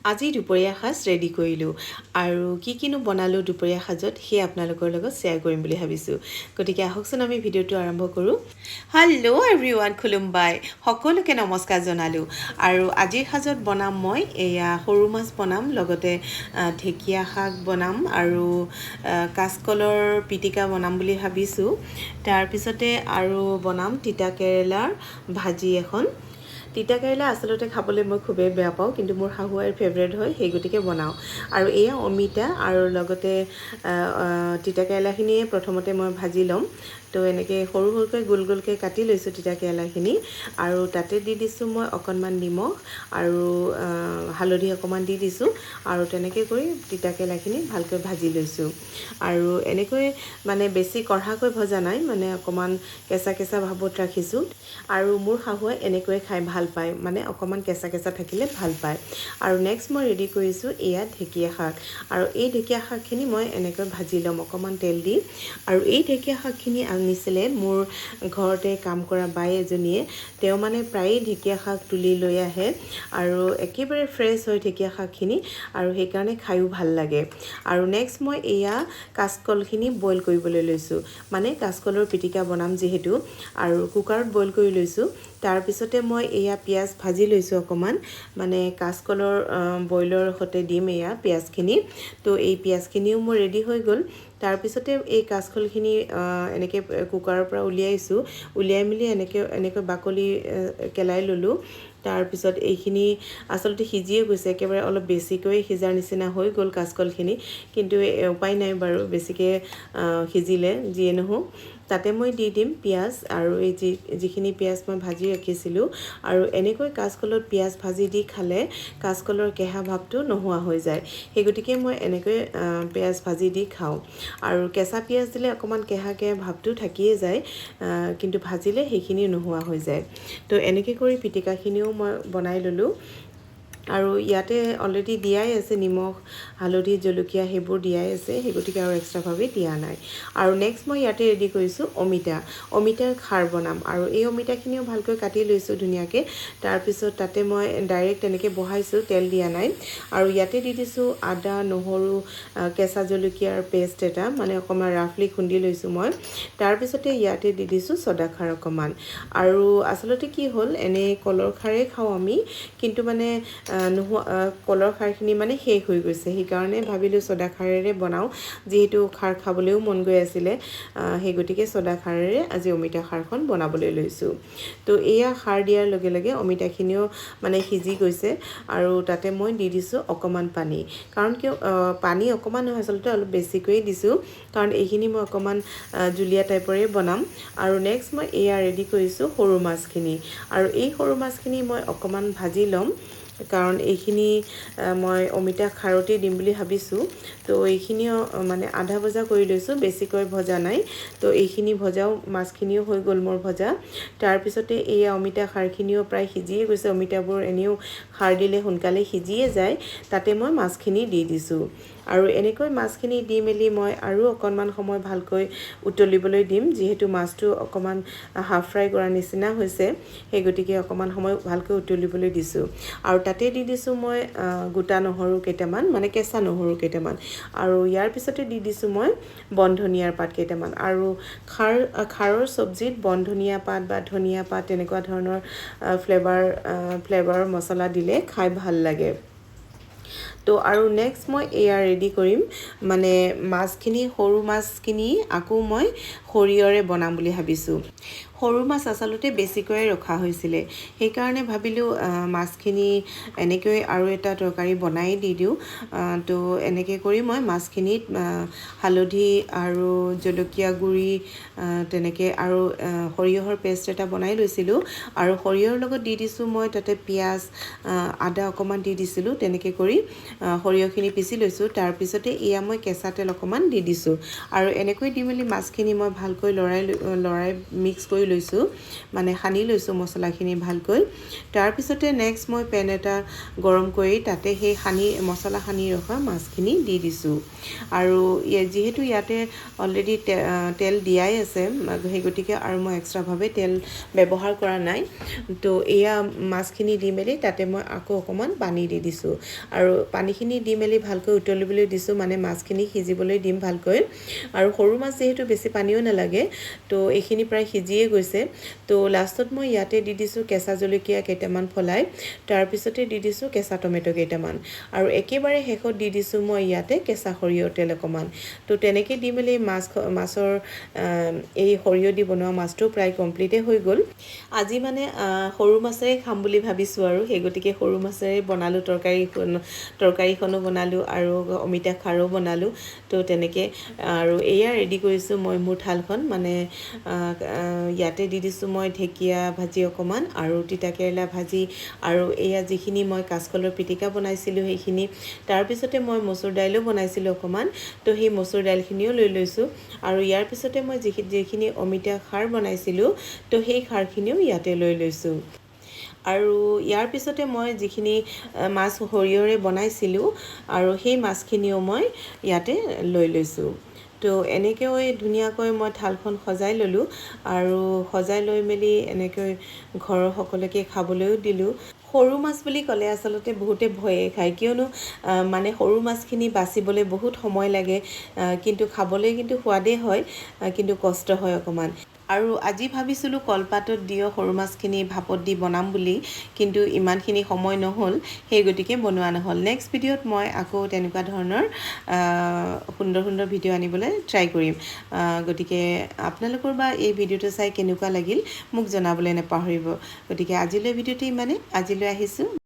আজি দুপৰীয়া সাজ ৰেডি কৰিলোঁ আৰু কিনো বনালোঁ দুপৰীয়া সাজত সেই আপোনালোকৰ লগত শ্বেয়াৰ কৰিম বুলি ভাবিছোঁ গতিকে আহকচোন আমি ভিডিঅ'টো আৰম্ভ কৰোঁ হেল্ল' এভৰিৱান খুলুমবাই সকলোকে নমস্কাৰ জনালোঁ আৰু আজিৰ সাজত বনাম মই এয়া সৰু মাছ বনাম লগতে ঢেকীয়া শাক বনাম আৰু কাচকলৰ পিটিকা বনাম বুলি ভাবিছোঁ তাৰপিছতে আৰু বনাম তিতা কেৰেলাৰ ভাজি এখন তিতা কেৰেলা আচলতে খাবলৈ মই খুবেই বেয়া পাওঁ কিন্তু মোৰ শাহুৱাৰ ফেভৰেট হয় সেই গতিকে বনাওঁ আৰু এয়া অমিতা আৰু লগতে তিতা কেৰেলাখিনিয়ে প্ৰথমতে মই ভাজি ল'ম তো এনেকৈ সৰু সৰুকৈ গোল গোলকৈ কাটি লৈছোঁ তিতা কেৰেলাখিনি আৰু তাতে দি দিছোঁ মই অকণমান নিমখ আৰু হালধি অকণমান দি দিছোঁ আৰু তেনেকৈ কৰি তিতা কেৰেলাখিনি ভালকৈ ভাজি লৈছোঁ আৰু এনেকৈ মানে বেছি কঢ়াকৈ ভজা নাই মানে অকণমান কেঁচা কেঁচা ভাৱত ৰাখিছোঁ আৰু মোৰ শাহুৱাই এনেকৈয়ে খাই ভাল পায় মানে অকণমান কেঁচা কেঁচা থাকিলে ভাল পায় আৰু নেক্সট মই ৰেডি কৰিছোঁ এয়া ঢেকীয়া শাক আৰু এই ঢেকীয়া শাকখিনি মই এনেকৈ ভাজি ল'ম অকণমান তেল দি আৰু এই ঢেকীয়া শাকখিনি আনিছিলে মোৰ ঘৰতে কাম কৰা বাই এজনীয়ে তেওঁ মানে প্ৰায়েই ঢেকীয়া শাক তুলি লৈ আহে আৰু একেবাৰে ফ্ৰেছ হয় ঢেকীয়া শাকখিনি আৰু সেইকাৰণে খায়ো ভাল লাগে আৰু নেক্সট মই এয়া কাচকলখিনি বইল কৰিবলৈ লৈছোঁ মানে কাচকলৰ পিটিকা বনাম যিহেতু আৰু কুকাৰত বইল কৰি লৈছোঁ তাৰপিছতে মই এয়া পিঁয়াজ ভাজি লৈছোঁ অকণমান মানে কাচকলৰ বইলৰ সৈতে দিম এয়া পিঁয়াজখিনি তো এই পিঁয়াজখিনিও মোৰ ৰেডি হৈ গ'ল তাৰপিছতে এই কাচকলখিনি এনেকৈ কুকাৰৰ পৰা উলিয়াইছোঁ উলিয়াই মেলি এনেকৈ বাকলি কেলাই ল'লোঁ তাৰপিছত এইখিনি আচলতে সিজিয়ে গৈছে একেবাৰে অলপ বেছিকৈ সিজাৰ নিচিনা হৈ গ'ল কাচকলখিনি কিন্তু উপায় নাই বাৰু বেছিকৈ সিজিলে যিয়ে নহওক তাতে মই দি দিম পিঁয়াজ আৰু এই যিখিনি পিঁয়াজ মই ভাজি ৰাখিছিলোঁ আৰু এনেকৈ কাচকলত পিঁয়াজ ভাজি দি খালে কাচকলৰ কেঁহা ভাৱটো নোহোৱা হৈ যায় সেই গতিকে মই এনেকৈ পিঁয়াজ ভাজি দি খাওঁ আৰু কেঁচা পিঁয়াজ দিলে অকণমান কেঁহা ভাৱটো থাকিয়ে যায় কিন্তু ভাজিলে সেইখিনি নোহোৱা হৈ যায় তো এনেকৈ কৰি পিটিকাখিনিও মই বনাই ল'লোঁ আৰু ইয়াতে অলৰেডি দিয়াই আছে নিমখ হালধি জলকীয়া সেইবোৰ দিয়াই আছে সেই গতিকে আৰু এক্সট্ৰাভাৱে দিয়া নাই আৰু নেক্সট মই ইয়াতে ৰেডি কৰিছোঁ অমিতাৰ খাৰ বনাম আৰু এই অমিতাখিনিও ভালকৈ কাটি লৈছোঁ ধুনীয়াকৈ তাৰপিছত তাতে মই ডাইৰেক্ট তেনেকৈ বহাইছোঁ তেল দিয়া নাই আৰু ইয়াতে দি দিছোঁ আদা নহৰু কেঁচা জলকীয়াৰ পেষ্ট এটা মানে অকণমান ৰাফলি খুন্দি লৈছোঁ মই তাৰপিছতে ইয়াতে দি দিছোঁ চ'দা খাৰ অকণমান আৰু আচলতে কি হ'ল এনেই কলৰ খাৰেই খাওঁ আমি কিন্তু মানে কলৰ খাৰখিনি মানে শেষ হৈ গৈছে সেইকাৰণে ভাবিলোঁ চ'দা খাৰেৰে বনাওঁ যিহেতু খাৰ খাবলৈও মন গৈ আছিলে সেই গতিকে চ'দা খাৰেৰে আজি অমিতা খাৰখন বনাবলৈ লৈছোঁ তো এয়া খাৰ দিয়াৰ লগে লগে অমিতাখিনিও মানে সিজি গৈছে আৰু তাতে মই দি দিছোঁ অকণমান পানী কাৰণ কিয় পানী অকণমান নহয় আচলতে অলপ বেছিকৈয়ে দিছোঁ কাৰণ এইখিনি মই অকণমান জুলীয়া টাইপৰে বনাম আৰু নেক্সট মই এয়া ৰেডি কৰিছোঁ সৰু মাছখিনি আৰু এই সৰু মাছখিনি মই অকণমান ভাজি ল'ম কাৰণ এইখিনি মই অমিতা খাৰতেই দিম বুলি ভাবিছোঁ তো এইখিনিও মানে আধা ভজা কৰি লৈছোঁ বেছিকৈ ভজা নাই তো এইখিনি ভজাও মাছখিনিও হৈ গ'ল মোৰ ভজা তাৰপিছতে এয়া অমিতা খাৰখিনিও প্ৰায় সিজিয়ে গৈছে অমিতাবোৰ এনেও খাৰ দিলে সোনকালে সিজিয়ে যায় তাতে মই মাছখিনি দি দিছোঁ আৰু এনেকৈ মাছখিনি দি মেলি মই আৰু অকণমান সময় ভালকৈ উতলিবলৈ দিম যিহেতু মাছটো অকণমান হাফ ফ্ৰাই কৰাৰ নিচিনা হৈছে সেই গতিকে অকণমান সময় ভালকৈ উতলিবলৈ দিছোঁ আৰু তাতে দি দিছোঁ মই গোটা নহৰু কেইটামান মানে কেঁচা নহৰু কেইটামান আৰু ইয়াৰ পিছতে দি দিছোঁ মই বন ধনিয়াৰ পাত কেইটামান আৰু খাৰৰ চব্জিত বন ধনিয়া পাত বা ধনিয়া পাত তেনেকুৱা ধৰণৰ ফ্লেভাৰ মছলা দিলে খাই ভাল লাগে তো আৰু নেক্সট মই এয়া ৰেডি কৰিম মানে মাছখিনি সৰু মাছখিনি আকৌ মই সৰিয়হৰে বনাম বুলি ভাবিছোঁ সৰু মাছ আচলতে বেছিকৈ ৰখা হৈছিলে সেইকাৰণে ভাবিলোঁ মাছখিনি এনেকৈ আৰু এটা তৰকাৰী বনাই দি দিওঁ তো এনেকৈ কৰি মই মাছখিনিত হালধি আৰু জলকীয়া গুড়ি তেনেকৈ আৰু সৰিয়হৰ পেষ্ট এটা বনাই লৈছিলোঁ আৰু সৰিয়হৰ লগত দি দিছোঁ মই তাতে পিঁয়াজ আদা অকণমান দি দিছিলোঁ তেনেকৈ কৰি সৰিয়হখিনি পিচি লৈছোঁ তাৰ পিছতে এয়া মই কেঁচা তেল অকণমান দি দিছোঁ আৰু এনেকৈ দি মেলি মাছখিনি মই ভালকৈ লৰাই মিক্স কৰি লৈছোঁ মানে সানি লৈছোঁ মছলাখিনি ভালকৈ তাৰপিছতে নেক্সট মই পেন এটা গৰম কৰি তাতে সেই মছলা সানি ৰখা মাছখিনি দি দিছোঁ আৰু যিহেতু ইয়াতে অলৰেডি তেল দিয়াই আছে সেই গতিকে আৰু মই এক্সট্ৰাভাৱে তেল ব্যৱহাৰ কৰা নাই তো এয়া মাছখিনি দি মেলি তাতে মই আকৌ অকণমান পানী দি দিছোঁ আৰু পানীখিনি দি মেলি ভালকৈ উতলিবলৈ দিছোঁ মানে মাছখিনি সিজিবলৈ দিম ভালকৈ আৰু সৰু মাছ যিহেতু বেছি পানীও নালাগে তো এইখিনি প্ৰায় সিজিয়ে গৈছে তো লাষ্টত মই ইয়াতে দি দিছোঁ কেঁচা জলকীয়া কেইটামান ফলাই তাৰপিছতে দি দিছোঁ কেঁচা টমেটো কেইটামান আৰু একেবাৰে শেষত দি দিছোঁ মই ইয়াতে কেঁচা সৰিয়হ তেল অকণমান তো তেনেকৈ দি মেলি মাছৰ এই সৰিয়হ দি বনোৱা মাছটো প্ৰায় কমপ্লিটেই হৈ গ'ল আজি মানে সৰু মাছেৰে খাম বুলি ভাবিছোঁ আৰু সেই গতিকে সৰু মাছেৰে বনালোঁ তৰকাৰীখনো বনালোঁ আৰু অমিতা খাৰো বনালোঁ তো তেনেকৈ আৰু এয়া ৰেডি কৰিছোঁ মই মোৰ থালখন মানে ইয়াতে দি দিছোঁ মই ঢেকীয়া ভাজি অকণমান আৰু তিতাকেৰেলা ভাজি আৰু এয়া যিখিনি মই কাচকলৰ পিটিকা বনাইছিলোঁ সেইখিনি তাৰপিছতে মই মচুৰ দাইলো বনাইছিলোঁ অকণমান তো সেই মচুৰ দাইলখিনিও লৈ লৈছোঁ আৰু ইয়াৰ পিছতে মই যিখিনি অমিতা খাৰ বনাইছিলোঁ তো সেই খাৰখিনিও ইয়াতে লৈ লৈছোঁ আৰু ইয়াৰ পিছতে মই যিখিনি মাছ সৰিয়হৰে বনাইছিলোঁ আৰু সেই মাছখিনিও মই ইয়াতে লৈ লৈছোঁ তো এনেকৈ ধুনীয়াকৈ মই থালখন সজাই ল'লোঁ আৰু সজাই লৈ মেলি এনেকৈ ঘৰৰ সকলোকে খাবলৈও দিলোঁ সৰু মাছ বুলি ক'লে আচলতে বহুতে ভয়ে খায় কিয়নো মানে সৰু মাছখিনি বাচিবলৈ বহুত সময় লাগে কিন্তু খাবলৈ কিন্তু সোৱাদেই হয় কিন্তু কষ্ট হয় অকণমান আৰু আজি ভাবিছিলোঁ কলপাতত দিও সৰু মাছখিনি ভাপত দি বনাম বুলি কিন্তু ইমানখিনি সময় নহ'ল সেই গতিকে বনোৱা নহ'ল নেক্সট ভিডিঅ'ত মই আকৌ তেনেকুৱা ধৰণৰ সুন্দৰ ভিডিঅ' আনিবলৈ ট্ৰাই কৰিম গতিকে আপোনালোকৰ বা এই ভিডিঅ'টো চাই কেনেকুৱা লাগিল মোক জনাবলৈ নাপাহৰিব গতিকে আজিলৈ ভিডিঅ'টো ইমানে আজিলৈ আহিছোঁ